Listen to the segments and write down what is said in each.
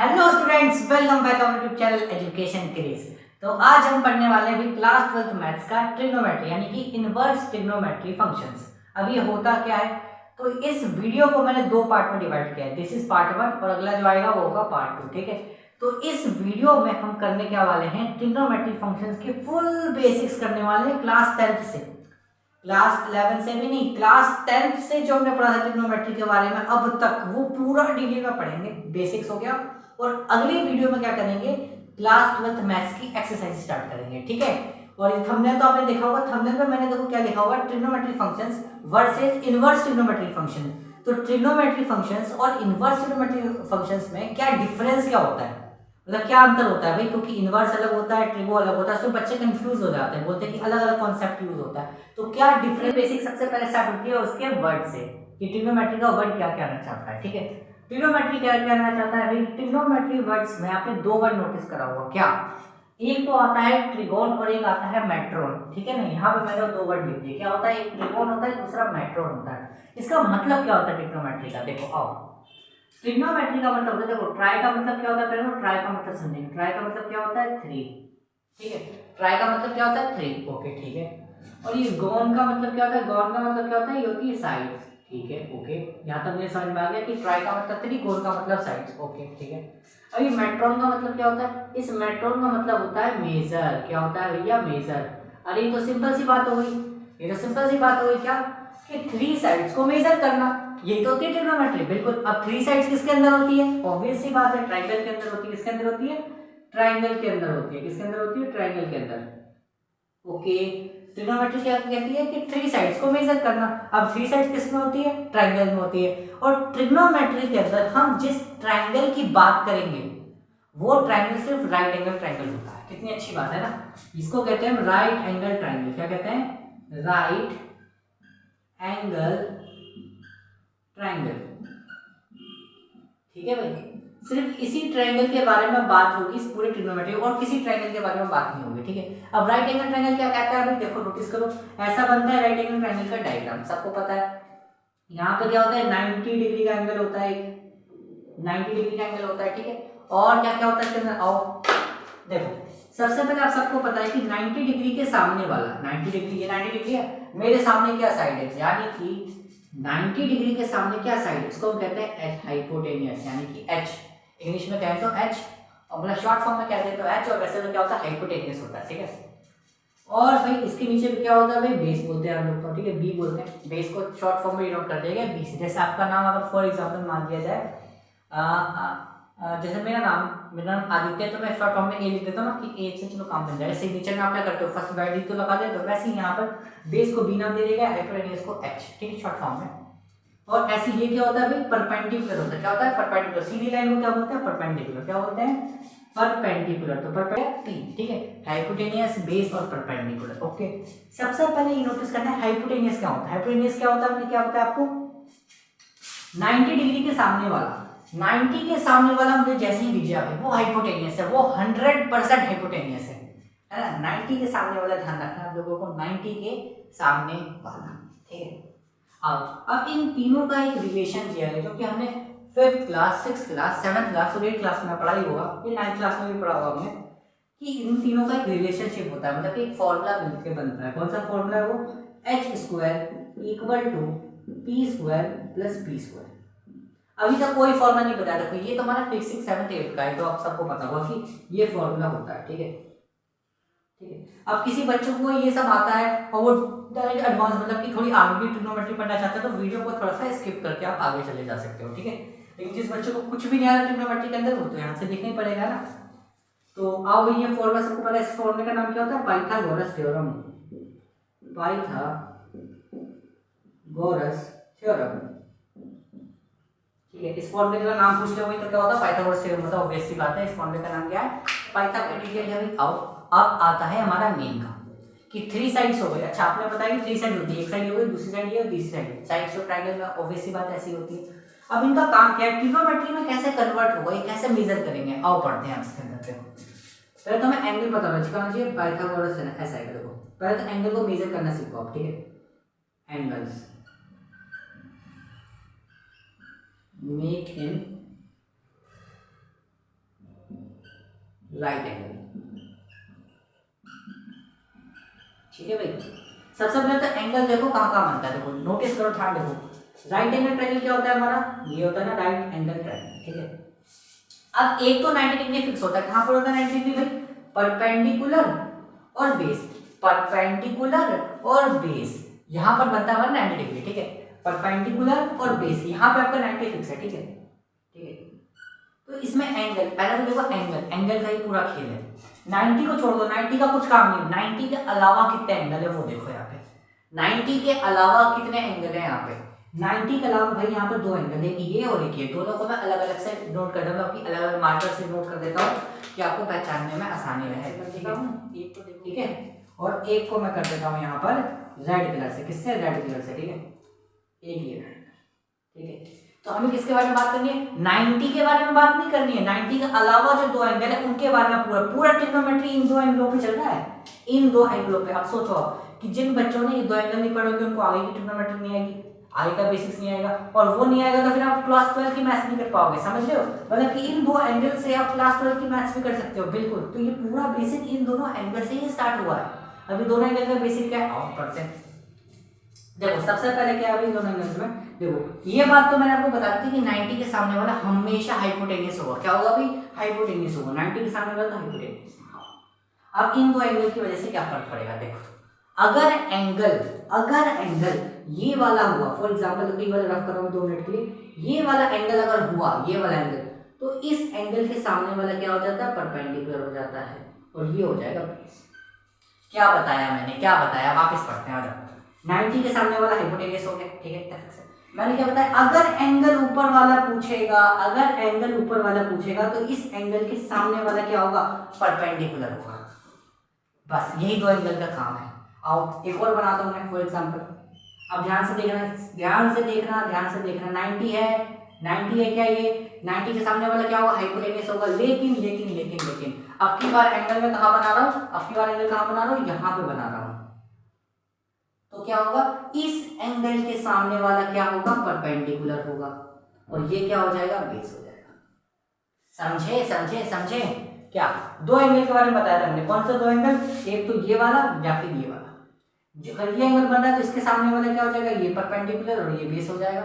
Hello students, welcome back on YouTube channel education craze. तो आज हम पढ़ने वाले हैं क्लास 12th मैथ्स का ट्रिग्नोमेट्री यानी कि इनवर्स ट्रिग्नोमेट्री फंक्शंस। अब ये होता क्या है, तो इस वीडियो को मैंने दो पार्ट में डिवाइड किया है। दिस इज पार्ट 1 और अगला जो आएगा वो होगा पार्ट 2। ठीक है, तो इस वीडियो में हम करने क्या वाले हैं, ट्रिग्नोमेट्री फंक्शंस के फुल बेसिक्स करने वाले हैं क्लास 10th से। क्लास 11 से भी नहीं, क्लास 10th से जो हमने पढ़ा था ट्रिग्नोमेट्री के बारे में अब तक वो पूरा डिटेल में पढ़ेंगे। बेसिक्स हो गया और अगले वीडियो में क्या करेंगे, क्लास 12th मैथ्स की एक्सरसाइज स्टार्ट करेंगे। ठीक है, और ये थंबनेल तो आपने देखा होगा, थंबनेल पे मैंने देखो क्या लिखा हुआ है, trigonometry functions versus inverse trigonometry function. तो ट्रिग्नोमेट्री फंक्शंस और इनवर्स ट्रिग्नोमेट्री फंक्शंस में क्या डिफरेंस क्या होता है, मतलब क्या अंतर होता है भाई, क्योंकि इनवर्स अलग होता है, ट्रिगो अलग होता है, उसमें बच्चे कंफ्यूज हो जाते हैं, बोलते हैं कि अलग अलग कॉन्सेप्ट यूज होता है। तो क्या डिफरेंस बेसिक सबसे पहले स्टार्ट होती है उसके वर्ड से कि ट्रिग्नोमेट्री का वर्ड क्या कहना चाहता है। ठीक है, ट्रिग्नोमेट्री क्या कहना चाहता है भाई, ट्रिग्नोमेट्री वर्ड्स में आपने दो वर्ड नोटिस करा होगा क्या, एक तो आता है ट्रिगोन और एक आता है मेट्रोन। ठीक है ना, यहाँ पे मैंने दो वर्ड लिख दिए, क्या होता है, एक ट्रिगोन होता है, दूसरा मेट्रोन होता है। इसका मतलब क्या होता है ट्रिग्नोमेट्री का, देखो आओ, ट्रिग्नोमेट्री का मतलब होता है, देखो ट्राई का मतलब क्या होता है, पहले ट्राई का मतलब समझेंगे। ट्राई का मतलब क्या होता है, 3। ठीक है, ट्राई का मतलब क्या होता है, 3। ओके ठीक है, और ये गॉन का मतलब क्या होता है, गॉन का मतलब क्या होता है, ये होती है साइड्स। ठीक है ओके, यहाँ तक मुझे समझ में आ गया कि ट्राई का मतलब 3, गॉन का मतलब साइड्स। ओके ठीक है, अभी मेट्रोन का मतलब क्या होता है, इस मेट्रोन का मतलब होता है मेजर। क्या होता है भैया, मेजर। अरे ये तो सिंपल सी बात हो गई, ये तो सिंपल सी बात हो गई क्या, कि 3 साइड्स को मेजर करना, ये तो होती है ट्रिग्नोमेट्री। बिल्कुल, अब 3 साइड्स किसके अंदर होती है, ऑब्वियस सी बात है, ट्राइंगल के अंदर होती है। किसके अंदर होती है, ट्राइंगल के अंदर होती है। किसके अंदर होती है, ट्राइंगल के अंदर। ओके, ट्रिग्नोमेट्री क्या कहती है कि 3 साइड्स को मेजर करना। अब 3 साइड्स किस में होती है, ट्राइंगल में होती है। और ट्रिग्नोमेट्री के अंदर हम जिस ट्राइंगल की बात करेंगे वो ट्राइंगल सिर्फ राइट एंगल ट्राइंगल होता है। कितनी अच्छी बात है ना, इसको कहते हैं राइट एंगल ट्राइंगल। क्या कहते हैं, राइट एंगल ट्राइंगल। ठीक है भाई, सिर्फ इसी ट्रायंगल के बारे में बात होगी इस पूरे ट्रिग्नोमेट्री, और किसी ट्रायंगल के बारे में बात नहीं होगी। ठीक है, अब राइट एंगल ट्रायंगल क्या कहता है, अभी देखो नोटिस करो, ऐसा बनता है राइट एंगल ट्रायंगल का डायग्राम, सबको पता है। यहाँ पे क्या होता है, 90 डिग्री का एंगल होता है, 90 डिग्री का एंगल होता है। ठीक है, और क्या क्या होता है इसके अंदर, आओ देखो, सबसे पहले आप सबको पता है कि 90 डिग्री के सामने वाला, 90 डिग्री, ये 90 डिग्री है, मेरे सामने क्या साइड है, यानी कि 90 डिग्री के सामने क्या साइड, इसको हम कहते हैं एच, हाइपोटेनियस, यानी कि एच। इंग्लिश में कहें तो एच, और मतलब शॉर्ट फॉर्म में कहते हैं तो एच, और वैसे तो क्या होता है, हाइपोटेनियस होता है। ठीक है, और भाई इसके नीचे भी क्या होता है भाई, बेस बोलते हैं हम लोग तो। ठीक है, बी बोलते हैं, बेस को शॉर्ट फॉर्म में डिनोट कर देगा बी से। जैसे आपका नाम अगर फॉर एग्जांपल मान लिया जाए, जैसे मेरा नाम आदित्य है, तो मैं शॉर्ट फॉर्म में ए लिख देता हूँ ना, कि ए से चलो काम बन जाएगा। सिग्नेचर में आप क्या करते हो, फर्स्ट वैल्यू तो लगा दे, तो वैसे ही यहाँ पर बेस को बी नाम दे देगा, हाइपोटेनियस को एच। ठीक है, शॉर्ट फॉर्म में। और ऐसे ये क्या होता है भाई, परपेंडिकुलर होता है। क्या होता है, परपेंडिकुलर। सीधी लाइन को क्या बोलते हैं, परपेंडिकुलर। क्या बोलते हैं, परपेंडिकुलर। तो परपेंडिकुलर, ठीक है, हाइपोटेनियस, बेस और परपेंडिकुलर। ओके, सबसे पहले ये नोटिस करना है हाइपोटेनियस क्या होता है। हाइपोटेनियस क्या होता है, क्या होता है आपको, 90 डिग्री के सामने वाला, 90 के सामने वाला मुझे जैसे ही दिख जाए वो हाइपोटेनियस है, वो 100% हाइपोटेनियस है ना। 90 के सामने वाला ध्यान रखना आप लोगों को, 90 के सामने वाला। ठीक है, अब इन तीनों का एक रिलेशन दिया है, जो कि हमने 5th class, 6th class, 7th class और 8th क्लास में पढ़ा ही होगा, ये 9th क्लास में भी पढ़ा होगा हमने, कि इन तीनों का एक रिलेशनशिप होता है, मतलब एक फॉर्मूला मिलकर बनता है। कौन सा फॉर्मूला है वो, H square equal to P square plus B square. अभी तक कोई फॉर्मूला नहीं बताया, देखो ये तो हमारा 5th 6th 7th 8th का है, तो आप सबको पता होगा कि ये फॉर्मूला होता है। ठीक है, ठीक है, अब किसी बच्चों को ये सब आता है और वो डायरेक्ट एडवांस, मतलब कि थोड़ी आगे की ट्रिग्नोमेट्री पढ़ना चाहते हैं, तो वीडियो को थोड़ा सा स्किप करके आप आगे चले जा सकते हो। ठीक है, लेकिन जिस बच्चों को कुछ भी नहीं आ रहा ट्रिग्नोमेट्री के अंदर, वो तो यहाँ से देखना ही पड़ेगा ना। तो आओ भाई, ये फॉर्मूला सबको पता है, इस फॉर्मूले का नाम क्या होता है, पाइथागोरस थ्योरम। Pythagoras theorem. ठीक है, इस फॉर्मूले का नाम पूछ लोगे तो क्या होता है, पाइथागोरस थ्योरम होता है। ऑब्वियस सी बात है, इस फॉर्मूले का नाम क्या है, पाइथागोरस। आओ अब आता है हमारा मेन काम, कि 3 साइड्स हो गई। अच्छा, आपने बताया कि 3 साइड होती है, एक साइड हो गई, दूसरी साइड ये और तीसरी साइड। साइड्स ऑफ ट्रायंगल में ऑब्वियस सी बात ऐसी होती है। अब इनका काम क्या है, ट्रिग्नोमेट्री में कैसे कन्वर्ट होगा, ये कैसे मेजर करेंगे, आओ पढ़ते हैं इसके अंदर। देखो, पहले तो हमें एंगल पता होना चाहिए, पाइथागोरस है ना, ऐसा है। देखो पहले तो एंगल को मेजर करना सीखो आप। ठीक है, angles make in right angle. ठीक है भाई, सबसे पहले तो एंगल देखो कहाँ कहाँ बनता है, देखो नोटिस करो, ध्यान देखो। राइट एंगल ट्रायंगल क्या होता है हमारा, ये होता है ना राइट एंगल ट्रायंगल। ठीक है, अब एक तो 90 डिग्री फिक्स होता है, कहाँ पर होता है 90 डिग्री भाई, परपेंडिकुलर और बेस, परपेंडिकुलर और बेस, यहाँ पर बनता है 90 डिग्री। ठीक है, परपेंडिकुलर और बेस, यहाँ पे आपका 90 फिक्स है। ठीक है, ठीक है, तो इसमें एंगल, पहले तो देखो एंगल, एंगल का ही पूरा खेल है। 90 को छोड़ दो, 90 का कुछ काम नहीं, 90 के अलावा कितने एंगल है वो देखो यहाँ पे, 90 के अलावा कितने एंगल है यहाँ पे, 90 के अलावा भाई यहाँ पे दो एंगल है, ये और एक ये, दोनों को मैं अलग अलग से नोट कर दूंगा, आपकी अलग अलग मार्कर से नोट कर देता हूँ कि आपको पहचानने में आसानी रहे। ठीक है, और एक को मैं कर देता हूँ यहाँ पर रेड कलर से, किससे, रेड कलर से। ठीक है, एक ये, ठीक है, तो हमें किसके बारे में बात करनी है, 90 के बारे में बात नहीं करनी है, 90 के अलावा जो दो एंगल है उनके बारे में पूरा पूरा ट्रिग्नोमेट्री इन दो एंगलों पे चल रहा है, इन दो एंगलों पे। अब सोचो कि जिन बच्चों ने ये दो एंगल नहीं पढ़े होंगे उनको आगे की ट्रिग्नोमेट्री नहीं आएगी, आगे का बेसिक्स नहीं आएगा, और वो नहीं आएगा तो फिर आप क्लास 12 की मैथ्स नहीं कर पाओगे, समझ रहे हो, मतलब कि इन दो एंगल से आप क्लास 12 की मैथ्स भी कर सकते हो बिल्कुल। तो ये पूरा बेसिक इन दोनों एंगल से ही स्टार्ट हुआ है। अभी दोनों एंगल का बेसिक क्या है, आओ पढ़ते हैं। देखो सबसे पहले क्या है दोनों एंगल्स में, देखो ये बात तो मैंने आपको बता दी थी कि 90 के सामने वाला हमेशा हाइपोटेन्यूस होगा, क्या होगा भाई, हाइपोटेन्यूस होगा, 90 के सामने वाला तो हाइपोटेन्यूस। अब इन दो एंगल की वजह से क्या फर्क पड़ेगा, देखो अगर एंगल ये वाला हुआ, फॉर एग्जांपल ये वाला रफ कर रहा हूं 2 मिनट के लिए, ये वाला एंगल अगर हुआ, ये वाला एंगल, तो इस एंगल के सामने वाला क्या हो जाता है, परपेंडिकुलर हो जाता है, और ये हो जाएगा बेस। क्या बताया मैंने, क्या बताया, वापस पढ़ते हैं, आ जाओ। 90 के सामने वाला हाइपोटेन्यूस हो गया। ठीक है, मैंने क्या बताया, अगर एंगल ऊपर वाला पूछेगा, अगर एंगल ऊपर वाला पूछेगा तो इस एंगल के सामने वाला क्या होगा, परपेंडिकुलर होगा। बस यही दो एंगल का काम है। आओ एक और बनाता हूं मैं, फॉर एग्जांपल, अब ध्यान से देखना, ध्यान से देखना, ध्यान से देखना, 90 है, 90 है क्या, ये 90 के सामने वाला क्या होगा, हाइपोटेन्यूस होगा। लेकिन लेकिन लेकिन लेकिन अब की बार एंगल में कहाँ बना रहा हूँ, अब की बार एंगल कहाँ बना रहा हूँ, यहाँ पे बना रहा हूँ, तो क्या होगा, इस एंगल के सामने वाला क्या होगा, परपेंडिकुलर होगा, और ये क्या हो जाएगा, बेस हो जाएगा। समझे समझे समझे, क्या दो एंगल के बारे में बताया था हमने, कौन सा दो एंगल, एक तो ये वाला या फिर ये वाला, जो ये एंगल बन रहा है तो इसके सामने वाला क्या हो जाएगा, ये परपेंडिकुलर और ये बेस हो जाएगा।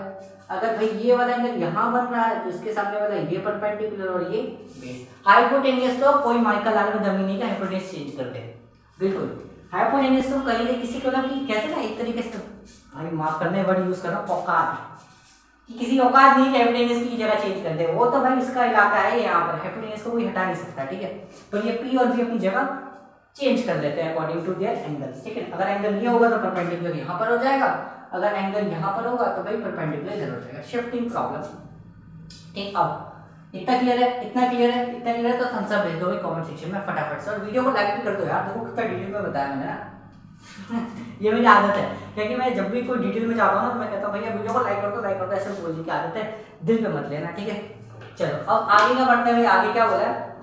अगर भाई ये वाला एंगल यहाँ बन रहा है तो इसके सामने वाला ये परपेंडिकुलर और ये बेस। हाइपोटेन्यूस तो कोई माइकल आर्म में दमी नहीं का हाइपोटेन्यूस चेंज कर दे, बिल्कुल हाइपोटेन्यूस तो कहीं नहीं, किसी को ना कि कहते ना एक तरीके से, भाई माफ करने वर्ड यूज कर रहा हूँ, औकात, कि किसी औकात नहीं हाइपोटेन्यूस की जगह चेंज कर दे, वो तो भाई इसका इलाका है, यहाँ पर हाइपोटेन्यूस को कोई हटा नहीं सकता। ठीक है, तो ये पी और बी अपनी जगह चेंज कर देते हैं अकॉर्डिंग टू देयर एंगल्स। ठीक है, अगर एंगल ये होगा तो परपेंडिकुलर यहाँ पर हो जाएगा, अगर एंगल यहाँ पर होगा तो भाई परपेंडिकुलर इधर हो जाएगा, शिफ्टिंग प्रॉब्लम। ठीक, अब इतना क्लियर है, इतना क्लियर है, इतना क्लियर है, तो थम्स अप भेज दो भाई कमेंट सेक्शन में फटाफट से, और वीडियो को लाइक भी कर दो यार, देखो कितना डिटेल में बताया मैंने ना ये मेरी आदत है, क्योंकि मैं जब भी कोई डिटेल में जाता हूँ ना तो मैं कहता हूँ भैया वीडियो को लाइक कर दो, ऐसे बोलने की आदत है, दिल पे मत लेना। ठीक है, चलो अब आगे का बढ़ते हैं, आगे क्या बोला है,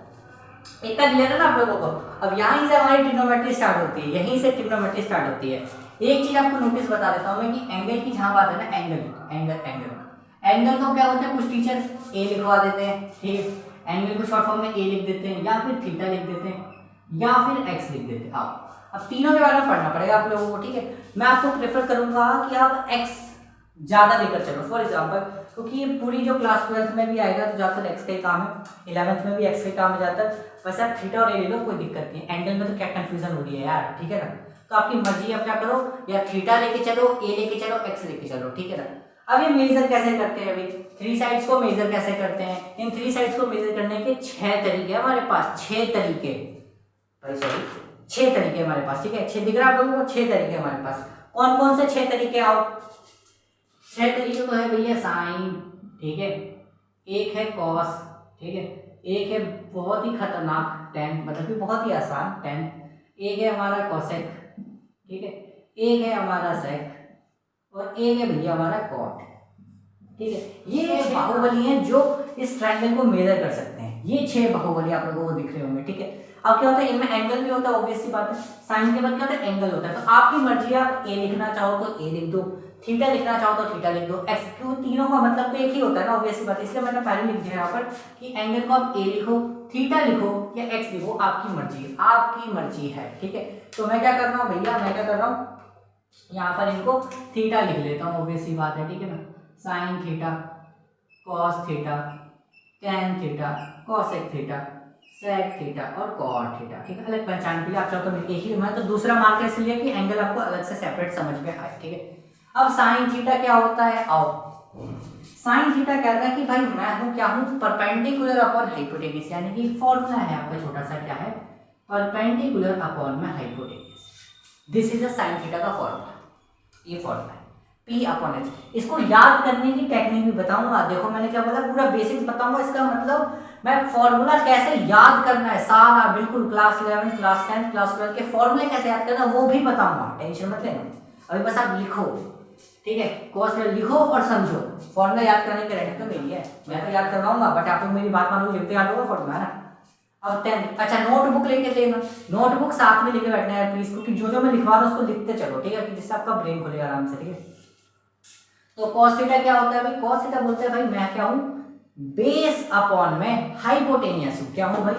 इतना क्लियर है ना आप लोगों को। अब यहीं से हमारी ट्रिग्नोमेट्री स्टार्ट होती है, यहीं से ट्रिग्नोमेट्री स्टार्ट होती है। एक चीज आपको नोटिस बता देता हूँ मैं कि एंगल की जहाँ बात है ना, एंगल को क्या होता है, कुछ टीचर ए लिखवा देते हैं, ठीक है, एंगल को शॉर्ट फॉर्म में ए लिख देते हैं, या फिर थीटा लिख देते हैं, या फिर एक्स लिख देते हैं। अब तीनों के बारे में पढ़ना पड़ेगा आप लोगों को। ठीक है, मैं आपको प्रेफर करूंगा कि आप एक्स ज्यादा लेकर चलो, फॉर एग्जाम्पल, क्योंकि ये पूरी जो क्लास 12th में भी आएगा तो ज़्यादातर एक्स का ही काम है, 11th में भी एक्स का ही काम है ज़्यादातर। वैसे आप थीटा और ए ले लो, कोई दिक्कत नहीं है, एंगल में तो क्या कंफ्यूजन हो रही है यार, ठीक है ना, तो आपकी मर्जी, आप क्या करो, या थीटा लेके चलो, ए लेके चलो, एक्स लेके चलो, ठीक है ना। अब ये मेजर कैसे करते हैं भाई, 3 साइड्स को मेजर कैसे करते हैं, इन 3 साइड्स को मेजर करने के 6 तरीके हमारे पास, 6 तरीके भाई, सॉरी 6 तरीके हमारे पास। ठीक है, 6 दिख रहा है आप लोगों को, 6 तरीके हमारे पास। कौन कौन से 6 तरीके, आओ 6 तरीके तो है भैया, साइन, ठीक है, एक है कॉस, ठीक है, एक है बहुत ही खतरनाक टेन, मतलब कि बहुत ही आसान टेन, एक है हमारा कोसेक, ठीक है, एक है हमारा सेक, और एक है भैया हमारा कॉट। ठीक है, ये बाहुबली हैं जो इस ट्रायंगल को मेजर कर सकते हैं, ये 6 बाहुबली आप लोगों को दिख रहे होंगे। ठीक है, अब क्या होता है, इनमें एंगल भी होता है, ऑब्वियस सी बात है, साइन के बाद क्या होता है, एंगल होता है। तो आपकी मर्जी है, आप ए लिखना चाहो तो ए लिख दो, थीटा लिखना चाहो तो थीटा लिख दो, एक्स क्यों, तीनों का मतलब तो एक ही होता है ना, ऑब्वियसली बात, इसलिए मैंने पहले लिख दिया यहाँ पर कि एंगल को आप ए लिखो, थीटा लिखो या एक्स लिखो, आपकी मर्जी, आपकी मर्जी है, ठीक है। तो मैं क्या कर रहा हूँ भैया, मैं क्या कर रहा हूँ, यहाँ पर इनको थीटा लिख लेता हूँ, ऑब्वियसली बात है, ठीक है ना। Sine theta, cos theta, tan theta, cosec theta, sec theta और कॉट थीटा, ठीक है। अलग पहचान के लिए आप चाहो तो एक ही, मैं तो दूसरा मार्कर इसलिए कि एंगल आपको अलग से सेपरेट समझ में आए, ठीक है। अब साइन थीटा क्या होता है, आओ, साइन थीटा कहता है कि भाई मैं हूँ क्या हूँ, परपेंडिकुलर अपॉन हाइपोटेनस, यानी कि फॉर्मूला है आपका छोटा सा, क्या है, परपेंडिकुलर अपॉन में hypotenuse. This is the sine theta का फॉर्मूला, ये फॉर्मूला है P अपॉन H। इसको याद करने की टेक्निक भी बताऊंगा, देखो मैंने क्या बोला, पूरा बेसिक्स बताऊंगा, इसका मतलब मैं फॉर्मूला कैसे याद करना है सारा, बिल्कुल क्लास 11, क्लास 10, क्लास 12 के फॉर्मूले कैसे याद करना वो भी बताऊंगा, टेंशन मत लेना। अभी बस आप लिखो, ठीक है, कोर्स में लिखो और समझो, फॉर्मूला याद करने की रेडी तो मेरी है, मैं तो याद करवाऊंगा, बट आप लोग मेरी बात मानोगे जब तो याद होगा फॉर्मूला, है ना। अब 10, अच्छा नोटबुक लेके देना, नोटबुक साथ में लेके बैठना है प्लीज, क्योंकि जो जो मैं लिखवा रहा हूँ उसको लिखते चलो, ठीक है, जिससे आपका ब्रेन खुलेगा आराम से, ठीक है। तो cos थीटा क्या होता है भाई, cos थीटा बोलते हैं भाई मैं क्या हूँ, बेस अपॉन में हाइपोटेनियस हूँ, क्या हूँ भाई,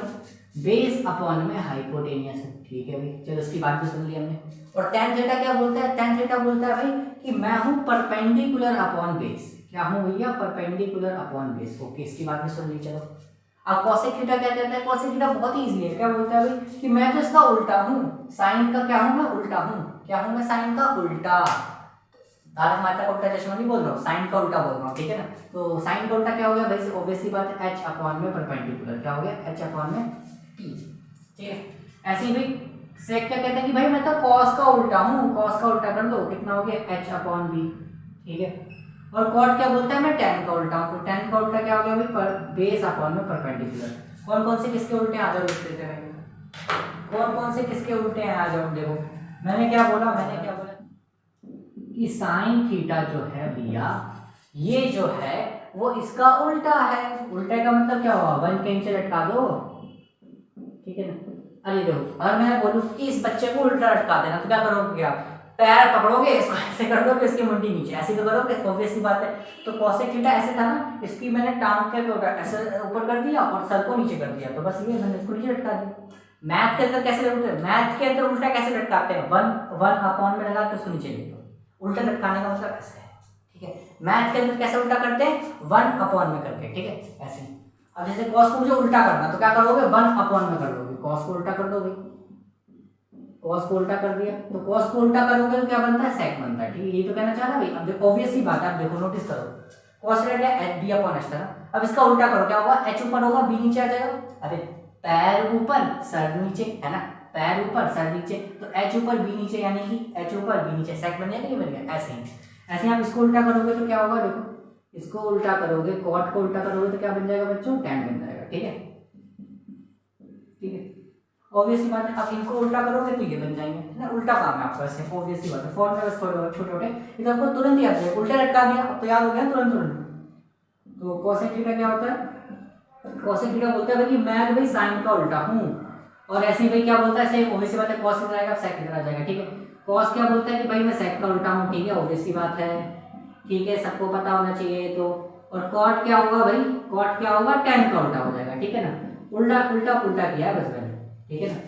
बेस अपॉन में हाइपोटेनियस हूँ, ठीक है भाई, चलो इसकी बात भी सुन ली हमने। और tan थीटा क्या बोलता है, tan थीटा बोलता है भाई कि मैं हूँ परपेंडिकुलर अपॉन बेस, क्या हूँ भैया, परपेंडिकुलर अपॉन बेस, ओके, इसकी बात भी सुन ली। चलो अब cosec थीटा क्या कहता है, cosec थीटा बहुत ही इजी है, क्या बोलता है भाई कि मैं तो इसका उल्टा हूँ, साइन का क्या हूँ मैं, उल्टा हूँ, क्या हूँ मैं, साइन का उल्टा, तारक मेहता का उल्टा चश्मा नहीं बोल रहा हूँ, साइन का उल्टा बोल रहा हूँ, ठीक है ना। तो साइन का उल्टा क्या हो गया भाई, ऑब्वियसली बात है h अपॉन में परपेंडिकुलर, क्या हो गया, h अपॉन में p, ठीक है। ऐसे ही भाई सेक क्या कहता है कि भाई मैं तो cos का उल्टा हूँ, cos का उल्टा कर दो, कितना हो गया, h अपॉन b, ठीक है। और कॉट क्या बोलता है, मैं tan का उल्टा हूँ, तो tan का उल्टा क्या हो गया भाई, बेस अपॉन में परपेंडिकुलर। कौन कौन से किसके उल्टे आ जाओ लिख लेते हैं, कौन कौन से किसके उल्टे हैं आ जाओ, देखो मैंने क्या बोला, मैंने क्या बोला कि साइन थीटा जो है भैया, ये जो है वो इसका उल्टा है, उल्टे का मतलब क्या हुआ, 1 के नीचे लटका दो, ठीक है ना। अरे देखो, और मैं बोलूं कि इस बच्चे को उल्टा लटका देना, तो क्या करोगे आप, पैर पकड़ोगे, इसको ऐसे कर दोगे, इसकी मुंडी नीचे, ऐसे तो करोगे, ऑब्वियसली बात है। तो cosec थीटा ऐसे था ना, इसकी मैंने टांग के ऐसे ऊपर कर दिया और सर को नीचे कर दिया, तो बस ये मैंने इसको नीचे लटका दिया। मैथ के अंदर कैसे लटकते, मैथ के अंदर उल्टा कैसे लटकाते हैं, 1 अपॉन में लगा के उसको नीचे ले दो, उल्टा लटकाने का मतलब ऐसे है, ठीक है। मैथ के अंदर कैसे उल्टा करते हैं, 1 अपॉन में करके, ठीक है, ऐसे। अब जैसे cos को मुझे उल्टा करना, तो क्या करोगे, 1 अपॉन में कर दोगे, cos को उल्टा कर दोगे, cos को उल्टा कर दिया, तो cos को उल्टा करोगे तो क्या बनता है, sec बनता है, ठीक है, ये तो कहना चाह रहा भाई। अब देखो ऑब्वियसली बात है, आप देखो नोटिस करो, cos रह गया b अपॉन h था, अब इसका उल्टा करो, क्या होगा, h ऊपर होगा b नीचे आ जाएगा, अरे पैर ऊपर सर नीचे, है ना, पैर ऊपर सर नीचे, तो h ऊपर b नीचे, यानी कि h ऊपर b नीचे, sec बन जाएगा, ये बन गया, ऐसे ही। ऐसे आप इसको उल्टा करोगे तो क्या होगा, देखो इसको उल्टा करोगे, cot को उल्टा करोगे तो क्या बन जाएगा बच्चों, tan बन जाएगा, ठीक है, ठीक है, ऑब्वियसली बात है। अब इनको उल्टा करोगे तो ये बन जाएंगे ना, उल्टा काम है आपका, ऐसे ऑब्वियसली बात है, फॉर्म में बस थोड़े छोटे छोटे, ये तो आपको तुरंत याद है, उल्टा लटका दिया, अब तो याद हो गया तुरंत तुरंत। तो cosec थीटा क्या होता है, cosec थीटा बोलता है भाई कि मैं तो भाई साइन का उल्टा हूँ, और ऐसे ही भाई क्या बोलता है, ऐसे ऑब्वियसली बात है, cos इधर आएगा sec इधर आ जाएगा, ठीक है। cos क्या बोलता है कि भाई मैं sec का उल्टा हूँ, ठीक है, ऑब्वियसली बात है, ठीक है, सबको पता होना चाहिए। तो और cot क्या होगा भाई, cot क्या होगा, tan का उल्टा हो जाएगा, ठीक है ना, उल्टा उल्टा उल्टा किया है बस मैंने, ठीक है ना,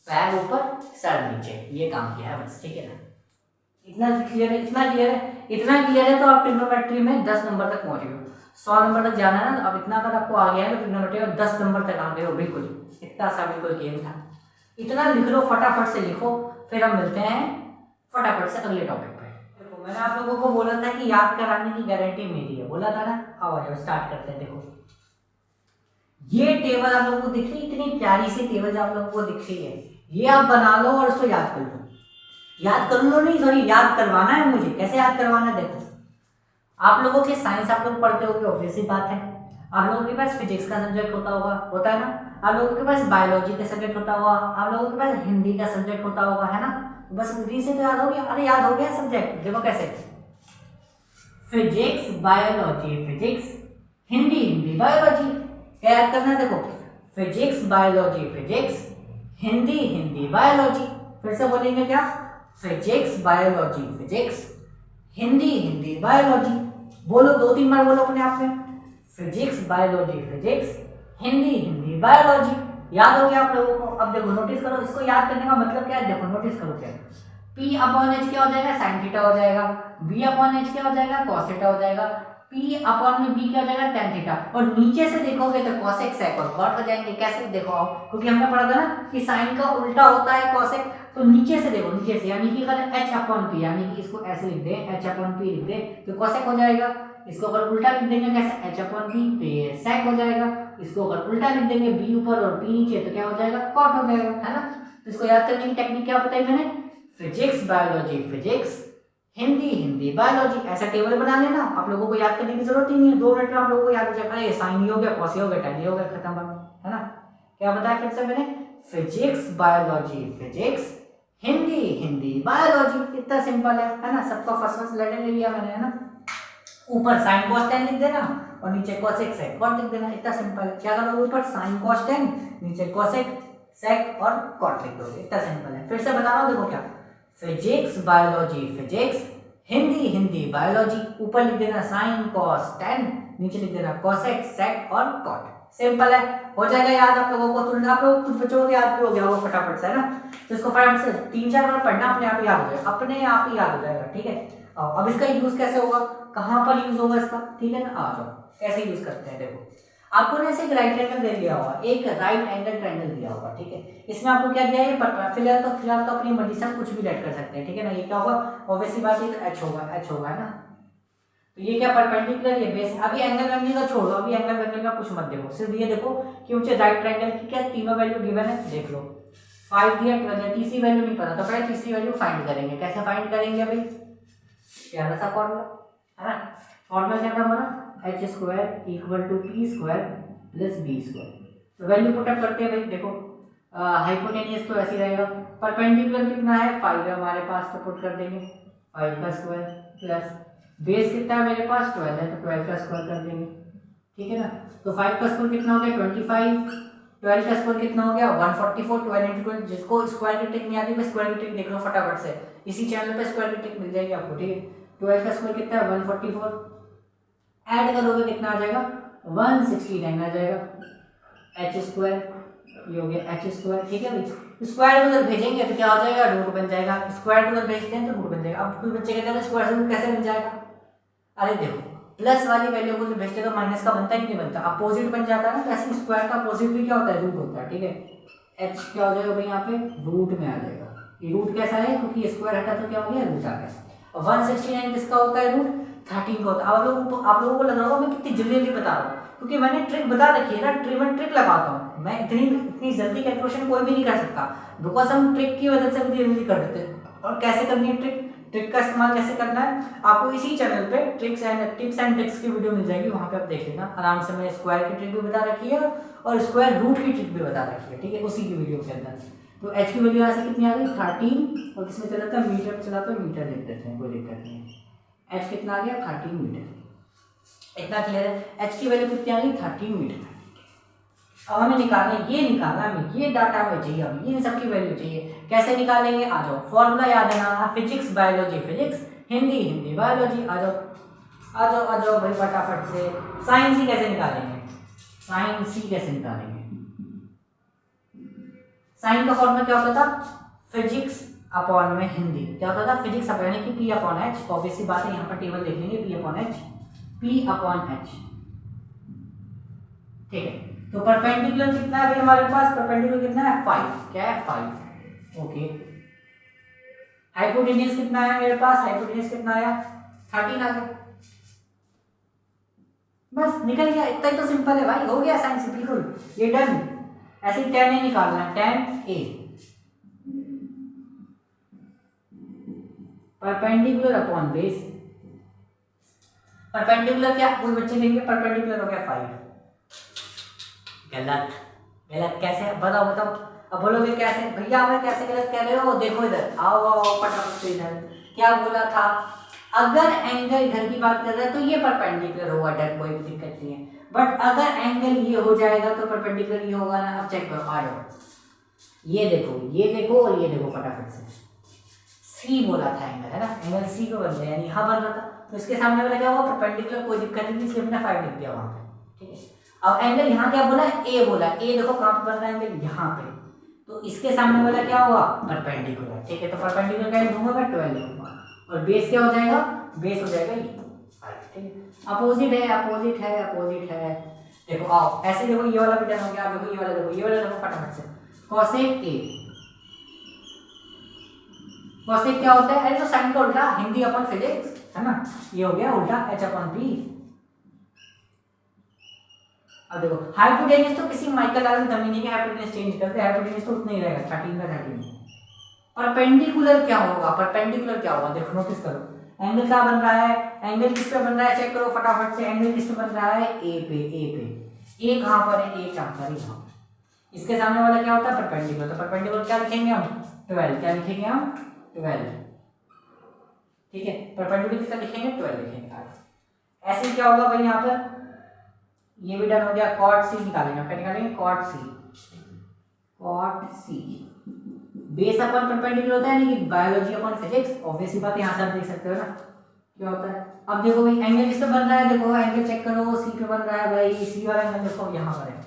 पैर ऊपर सर नीचे, ये काम किया है बस, ठीक है ना। इतना क्लियर है, इतना क्लियर है, इतना क्लियर है तो आप ट्रिग्नोमेट्री में 10 नंबर तक पहुंच गए, 100 नंबर तक जाना है ना, अब इतना अगर आपको आ गया है तो ट्रिग्नोमेट्री में 10 नंबर तक आ गए हो, बिल्कुल इतना सा बिल्कुल गेम था। इतना लिख लो, फटाफट से लिखो, फिर हम मिलते हैं फटाफट से अगले टॉपिक पे। देखो मैंने आप लोगों को बोला था कि याद कराने की गारंटी मेरी है, बोला था ना, आओ स्टार्ट करते हैं। देखो ये टेबल आप लोगों को दिख रही है, इतनी प्यारी सी टेबल आप लोगों को दिख रही है, ये आप बना लो और इसको याद कर लो, याद कर लो नहीं सॉरी, याद करवाना है मुझे। कैसे याद करवाना है, देखो आप लोगों के साइंस आप लोग पढ़ते होंगे, ऑब्वियसली बात है, आप लोगों के पास फिजिक्स का सब्जेक्ट होता है ना, आप लोगों के पास बायोलॉजी का सब्जेक्ट होता होगा, आप लोगों के पास हिंदी का सब्जेक्ट होता होगा, है ना, बस उसी से तो याद हो गया। अरे याद हो गया सब्जेक्ट, देखो कैसे, physics biology, physics Hindi, Hindi biology, क्या याद करना है, देखो physics biology, physics Hindi, Hindi biology, फिर से बोलेंगे क्या, physics biology, physics Hindi Hindi biology. बोलो 2-3 बार बोलो अपने आप में, physics biology physics, Hindi Hindi biology. याद हो गया आप लोगों को? अब देखो नोटिस करो, इसको याद करने का मतलब क्या है, देखो नोटिस करो क्या है। P अपॉन एच क्या हो जाएगा, साइन थीटा हो जाएगा। B अपॉन एच क्या हो जाएगा, कॉस थीटा हो जाएगा। P अपॉन में B क्या हो जाएगा, टेन थीटा। और नीचे से देखोगे तो कॉसेक सेक और कॉट हो जाएंगे। कैसे देखो आप, क्योंकि हमने पढ़ा था ना कि साइन का उल्टा होता है कॉसेक। तो नीचे से देखो, नीचे से, यानी कि अगर h अपॉन पी, यानी कि इसको ऐसे लिख दें, h अपॉन पी लिख दें तो कॉसेक हो जाएगा। इसको अगर उल्टा लिख देंगे कैसे, h अपॉन पी तो ये सेक हो जाएगा। इसको अगर उल्टा लिख देंगे b ऊपर और p नीचे तो क्या हो जाएगा, कॉट हो जाएगा, है ना। तो इसको याद करने की टेक्निक क्या बताई मैंने, physics biology physics, Hindi Hindi biology. ऐसा टेबल बना लेना, आप लोगों को याद करने की जरूरत ही नहीं है, 2 मिनट में आप लोगों को याद हो जाएगा। ये साइन हो गया, कॉस हो गया, tan हो गया, खत्म बात, है ना। क्या बताया फिर से मैंने, physics biology physics, Hindi Hindi biology. इतना सिंपल है ना। सबका फर्स्ट लेटर ले लिया मैंने, है ना। ऊपर साइन कॉस tan लिख देना और नीचे कोसेक सेक कॉट लिख देना, इतना सिंपल है। क्या करोगे, ऊपर साइन कॉस tan, नीचे कोसेक सेक और कॉट लिख दोगे, इतना सिंपल है। फिर से बता रहा हूँ, देखो क्या, physics biology physics, Hindi Hindi biology. ऊपर लिख देना साइन कॉस tan, नीचे लिख देना कोसेक सेक और कॉट। सिंपल है, हो जाएगा याद आप लोगों को। तुरंत आप लोग, कुछ बच्चों को याद भी हो गया होगा फटाफट से, है ना। तो इसको फटाफट से 3-4 बार पढ़ना, अपने आप याद हो जाएगा, अपने आप ही याद हो जाएगा, ठीक है। अब इसका यूज कैसे होगा, कहाँ पर यूज होगा इसका, ठीक है ना। आ जाओ, कैसे यूज करते हैं, देखो आपको ना ऐसे एक राइट एंगल दे दिया होगा, एक राइट एंगल ट्रायंगल दिया होगा, ठीक है। इसमें आपको क्या दिया है, फिलहाल तो अपनी मर्जी से हम कुछ भी लेट कर सकते हैं, ठीक है ना। ये क्या होगा, ऑब्वियसली बात है, एच होगा, एच होगा, है ना। तो ये क्या, परपेंडिकुलर, ये बेस। अभी एंगल वैंगल का छोड़ो, अभी एंगल वैंगल का कुछ मत देखो, सिर्फ ये देखो कि मुझे राइट ट्रायंगल की क्या तीनों वैल्यू गिवन है, देख लो। 5 दिया, 12 दिया, तीसरी वैल्यू नहीं पता, तो पहले तीसरी वैल्यू फाइंड करेंगे। कैसे फाइंड करेंगे भाई, प्यारा सा फॉर्मूला, है ना। फॉर्मूला क्या था हमारा, H square equal to P square plus B square. तो वैल्यू पुट अप करते हैं भाई, देखो हाइपोटेनियस तो ऐसे ही रहेगा। परपेंडिकुलर कितना है, 5 है हमारे पास, तो पुट कर देंगे 5 का स्क्वायर प्लस बेस कितना है मेरे पास, 12 है, तो 12 का स्क्वायर कर देंगे, ठीक है ना। तो 5 का स्क्वायर कितना हो गया, 25, 12 का स्क्वायर कितना हो गया, 144। 12 into 12, जिसको स्क्वायर की ट्रिक नहीं आती है, स्क्वायर की ट्रिक देख लो फटाफट से, इसी चैनल पे स्क्वायर की ट्रिक मिल जाएगी आपको, ठीक है। 12 का स्क्वायर कितना है, 144, ऐड करोगे कितना आ जाएगा, 169 आ जाएगा। एच स्क्वायर, ये हो गया एच स्क्वायर, ठीक है भाई। स्क्वायर को जब भेजेंगे तो क्या हो जाएगा, रूट बन जाएगा। स्क्वायर को जब भेजते हैं तो रूट बन जाएगा। अब कुछ बच्चे कहते हैं स्क्वायर से रूट कैसे बन जाएगा, अरे देखो प्लस वाली वैल्यू को जब भेजते तो माइनस का बनता ही नहीं बनता, अपोजिट बन जाता है ना। तो ऐसे स्क्वायर का अपोजिट भी क्या होता है, रूट होता है, ठीक है। एच क्या हो जाएगा भाई, यहाँ पे रूट में आ जाएगा। ये रूट कैसा है, क्योंकि स्क्वायर हटा तो क्या हो गया, रूट आ गया। और 169 किसका होता है, रूट 13 का होता है। आप लोगों को लग रहा होगा मैं कितनी जल्दी जल्दी बता रहा हूँ, क्योंकि मैंने ट्रिक बता रखी है ना। ट्रिक लगाता हूँ मैं, इतनी जल्दी कैलकुलेशन कोई भी नहीं कर सकता, बिकॉज हम ट्रिक की वजह से भी जल्दी कर देते हैं। और कैसे करनी है ट्रिक का इस्तेमाल कैसे करना है, आपको इसी चैनल पे टिप्स एंड ट्रिक्स की वीडियो मिल जाएगी, वहाँ पे आप देख लेना आराम से। मैंने स्क्वायर की ट्रिक भी बता रखी है और स्क्वायर रूट की ट्रिक भी बता रखी है, ठीक है, उसी की वीडियो के अंदर। तो एच की वैल्यू यहाँ से कितनी आ गई, 13, और किसमें चलाता है, मीटर में चलाता है, मीटर लिख देते हैं, कोई दिक्कत नहीं है। एच कितना आ गया, 13 मीटर। इतना क्लियर है, एच की वैल्यू कितनी आ गई, 13 मीटर। अब हमें निकालना है, ये डाटा हमें चाहिए, हमें ये सबकी वैल्यू चाहिए। कैसे निकालेंगे, आ जाओ, फॉर्मूला याद है ना, physics biology physics, Hindi Hindi biology. आ जाओ भाई फटाफट से। साइन सी कैसे निकालेंगे, साइन का फॉर्मूला क्या होता था, फिजिक्स अपॉन में हिंदी क्या होता था, फिजिक्स अपॉन यानी कि पी अपॉन एच। ऑब्वियसली बात है, यहाँ पर टेबल देख लेंगे, पी अपॉन एच, ठीक है। तो परपेंडिकुलर कितना है अभी हमारे पास, परपेंडिकुलर कितना है, 5। क्या है, 5, ओके। हाइपोटेन्यूज कितना है मेरे पास, हाइपोटेन्यूज कितना आया, 13 आ गया। बस निकल गया, इतना ही तो सिंपल है भाई, हो गया साइंस बिल्कुल, ये डन। ऐसे ही tan a निकालना है, tan a perpendicular upon base. Perpendicular क्या, कोई बच्चे लेंगे, परपेंडिकुलर हो गया 5। गलत कैसे, बताओ। अब बोलोगे कैसे भैया, मैं कैसे गलत कह रहे हो, देखो इधर आओ फटाफट से। इधर क्या बोला था, अगर एंगल इधर की बात कर रहे हैं तो ये परपेंडिकुलर होगा, डर कोई दिक्कत नहीं है। बट अगर एंगल ये हो जाएगा तो परपेंडिकुलर ये होगा ना। अब चेक करो, आ जाओ, ये देखो और ये देखो फटाफट से। सी बोला था एंगल, है ना, एंगल सी को बन गया, यानी यहाँ बन रहा था, तो इसके सामने वाला क्या हुआ, परपेंडिकुलर, कोई दिक्कत नहीं, इसलिए हमने 5 लिख दिया वहाँ पे, ठीक है। अब एंगल यहाँ क्या बोला, ए बोला, ए देखो कहाँ पे बन रहा है एंगल, यहाँ पे, तो इसके सामने वाला क्या हुआ, परपेंडिकुलर, ठीक है। तो परपेंडिकुलर क्या लिखूंगा मैं, 12 लिखूंगा, और बेस क्या हो जाएगा, बेस हो जाएगा ये, ठीक है। अपोजिट है, अपोजिट है, अपोजिट है, देखो आओ ऐसे देखो, ये वाला भी डन हो गया, देखो ये वाला, देखो ये वाला, देखो फटाफट से, कॉसेक ए, कॉसेक क्या होता है, अरे तो साइन का उल्टा, हिंदी अपन फिजिक्स, है ना, ये हो गया उल्टा h अपन b। अब देखो हाइपोटेन्यूज तो किसी माइकल आर्म डमी नहीं के हाइपोटेन्यूज चेंज करते, हाइपोटेन्यूज तो उतना ही रहेगा 13 का 13। परपेंडिकुलर क्या होगा, परपेंडिकुलर क्या होगा, देखो नोटिस करो, एंगल क्या बन रहा है, एंगल किस पे बन रहा है, चेक करो फटाफट से, एंगल किस पे बन रहा है, ए पे, ए पे, ए कहां पर है, ए कहां पर है, इसके सामने वाला क्या होता है, परपेंडिकुलर, तो परपेंडिकुलर क्या लिखेंगे हम, 12, क्या लिखेंगे हम, 12, ठीक है। परपेंडिकुलर कितना लिखेंगे, 12 लिखेंगे। ऐसे क्या होगा भाई, यहाँ पर ये भी डन हो गया, कॉट सी निकालेंगे, क्या निकालेंगे, cot C, cot C, base अपन परपेंडिकुलर होता है, यानी कि बायोलॉजी अपन फिजिक्स, ऑब्वियस ही बात, यहाँ से आप देख सकते हो ना क्या होता है। अब देखो भाई एंगल किस पे बन रहा है, देखो एंगल चेक करो, सी पे बन रहा है भाई, सी वाला एंगल देखो यहाँ पर है,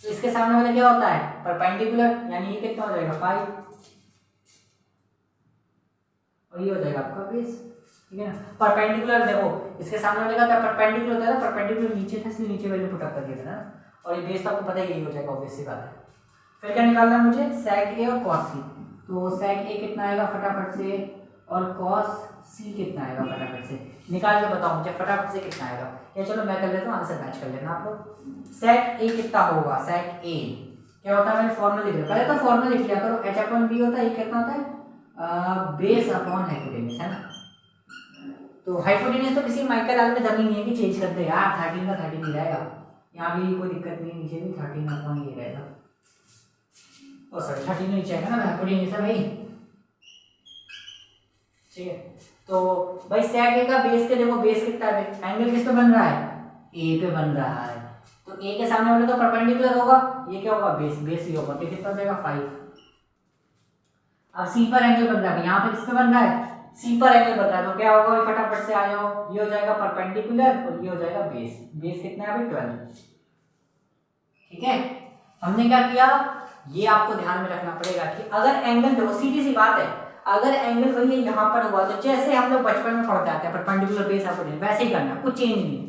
तो इसके सामने वाला क्या होता है, परपेंडिकुलर, यानी ये कितना हो जाएगा 5, और ये हो जाएगा आपका बेस, ठीक है ना। परपेंडिकुलर देखो, इसके सामने वाले का क्या परपेंडिकुलर होता है, परपेंडिकुलर नीचे था इसलिए नीचे वैल्यू पुट अप कर दिया था ना, और ये बेस तो आपको पता ही यही हो जाएगा, ऑब्वियस सी बात है। फिर क्या निकालना है मुझे, sec a और cos c, तो sec a कितना आएगा फटाफट से, और cos c कितना आएगा फटाफट से, निकाल के बताओ मुझे फटाफट से कितना आएगा, या चलो मैं कर लेता हूँ, आंसर मैच कर लेना आप लोग। sec a कितना होगा, sec a क्या होता है, मैंने फॉर्मूला लिख लिया, पहले तो फॉर्मूला लिख लिया करो, h अपॉन b होता है, ये कितना होता है, बेस अपॉन हाइपोटेन्यूज, है ना। तो हाइपोटेन्यूज तो किसी माइकल आर्म में जमीन नहीं है कि चेंज कर दे यार, 13 का 13 ही रहेगा, यहाँ भी कोई दिक्कत नहीं, नीचे भी 13 अपॉन ये रहेगा, और सॉरी 13 नीचे आएगा ना, हाइपोटेन्यूज है भाई, ठीक है। तो भाई sec a का बेस के देखो, बेस कितना है, एंगल किस पे बन रहा है, ए पे बन रहा है, तो ए के सामने वाले तो परपेंडिकुलर होगा, ये क्या होगा, बेस, बेस ही होगा, तो कितना हो जाएगा 5। अब सी पर एंगल बन रहा है, यहाँ पे किस पे बन रहा है, सी पर एंगल बन रहा है, तो क्या होगा, फटाफट से आ जाओ, ये हो जाएगा परपेंडिकुलर और ये हो जाएगा बेस, बेस कितना है भाई 12, ठीक है। हमने क्या किया, ये आपको ध्यान में रखना पड़ेगा कि अगर एंगल देखो, सीधी सी बात है, अगर एंगल वही यहाँ पर हुआ तो जैसे हम लोग बचपन में पढ़ जाते हैं परपेंडिकुलर बेस, वैसे ही करना, कुछ चेंज नहीं।